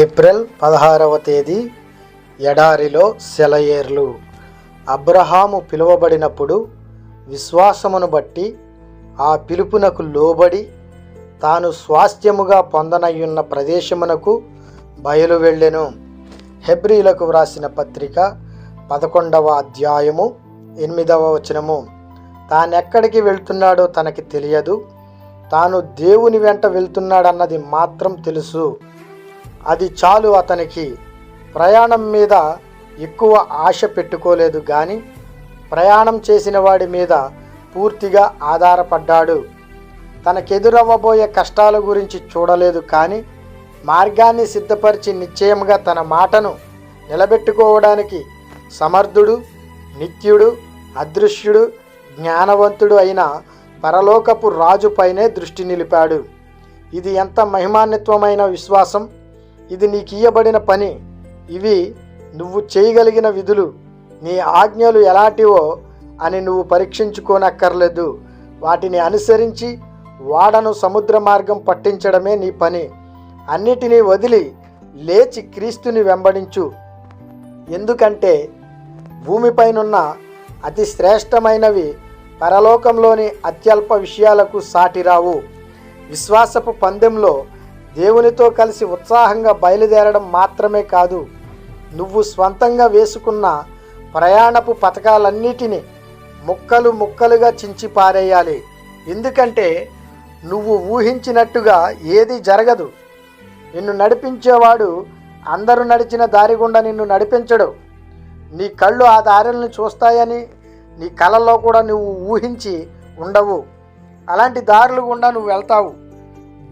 April 16వ తేదీ ఎడారిలో సెలయేర్లు. అబ్రహాము పిలువబడినప్పుడు విశ్వాసమును బట్టి ఆ పిలుపునకు లోబడి తాను స్వాస్థ్యముగా పొందనయ్యున్న ప్రదేశమునకు బయలు వెళ్ళెను. హెబ్రీలకు వ్రాసిన పత్రిక 11వ అధ్యాయము 8వ వచనము. తానెక్కడికి వెళ్తున్నాడో తనకి తెలియదు, తాను దేవుని వెంట వెళ్తున్నాడన్నది మాత్రం తెలుసు. అది చాలు అతనికి. ప్రయాణం మీద ఎక్కువ ఆశ పెట్టుకోలేదు కానీ ప్రయాణం చేసిన వాడి మీద పూర్తిగా ఆధారపడ్డాడు. తనకెదురవ్వబోయే కష్టాల గురించి చూడలేదు కానీ మార్గాన్ని సిద్ధపరిచి నిశ్చయంగా తన మాటను నిలబెట్టుకోవడానికి సమర్థుడు, నిత్యుడు, అదృశ్యుడు, జ్ఞానవంతుడు అయిన పరలోకపు రాజుపైనే దృష్టి నిలిపాడు. ఇది ఎంత మహిమాన్వితమైన విశ్వాసం! ఇది నీకు ఇయ్యబడిన పని. ఇవి నువ్వు చేయగలిగిన విధులు. నీ ఆజ్ఞలు ఎలాంటివో అని నువ్వు పరీక్షించుకోనక్కర్లేదు. వాటిని అనుసరించి వాడను సముద్ర మార్గం పట్టించడమే నీ పని. అన్నిటినీ వదిలి లేచి క్రీస్తుని వెంబడించు. ఎందుకంటే భూమిపైనున్న అతి శ్రేష్టమైనవి పరలోకంలోని అత్యల్ప విషయాలకు సాటిరావు. విశ్వాసపు పందెంలో దేవునితో కలిసి ఉత్సాహంగా బయలుదేరడం మాత్రమే కాదు, నువ్వు స్వంతంగా వేసుకున్న ప్రయాణపు పథకాలన్నిటినీ ముక్కలు ముక్కలుగా చించి పారేయాలి. ఎందుకంటే నువ్వు ఊహించినట్టుగా ఏది జరగదు. నిన్ను నడిపించేవాడు అందరూ నడిచిన దారి గుండా నిన్ను నడిపించడు. నీ కళ్ళు ఆ దారులను చూస్తాయని నీ కళల్లో కూడా నువ్వు ఊహించి ఉండవు. అలాంటి దారులు గుండా నువ్వు వెళ్తావు.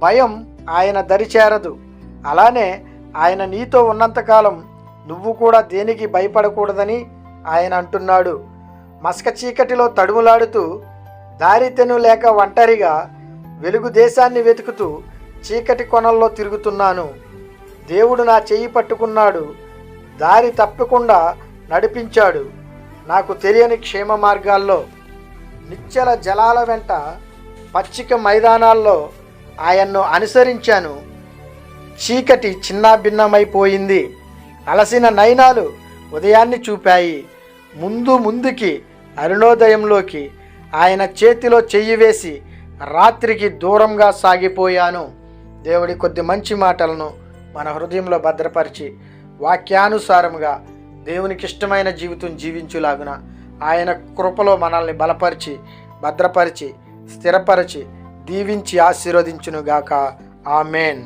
భయం ఆయన దరిచేరదు. అలానే ఆయన నీతో ఉన్నంతకాలం నువ్వు కూడా దేనికి భయపడకూడదని ఆయన అంటున్నాడు. మసక చీకటిలో తడుములాడుతూ దారితెను లేక ఒంటరిగా వెలుగు దేశాన్ని వెతుకుతూ చీకటి కొనల్లో తిరుగుతున్నాను. దేవుడు నా చెయ్యి పట్టుకున్నాడు, దారి తప్పకుండా నడిపించాడు. నాకు తెలియని క్షేమ మార్గాల్లో, నిశ్చల జలాల వెంట పచ్చిక మైదానాల్లో ఆయన్ను అనుసరించాను. చీకటి చిన్నాభిన్నమైపోయింది. అలసిన నయనాలు ఉదయాన్ని చూపాయి. ముందుకి అరుణోదయంలోకి ఆయన చేతిలో చెయ్యి వేసి రాత్రికి దూరంగా సాగిపోయాను. దేవుడి కొద్ది మంచి మాటలను మన హృదయంలో భద్రపరిచి వాక్యానుసారముగా దేవునికి ఇష్టమైన జీవితం జీవించులాగున ఆయన కృపలో మనల్ని బలపరిచి భద్రపరిచి స్థిరపరిచి దీవించి ఆశీర్వదించునుగాక. ఆమేన్.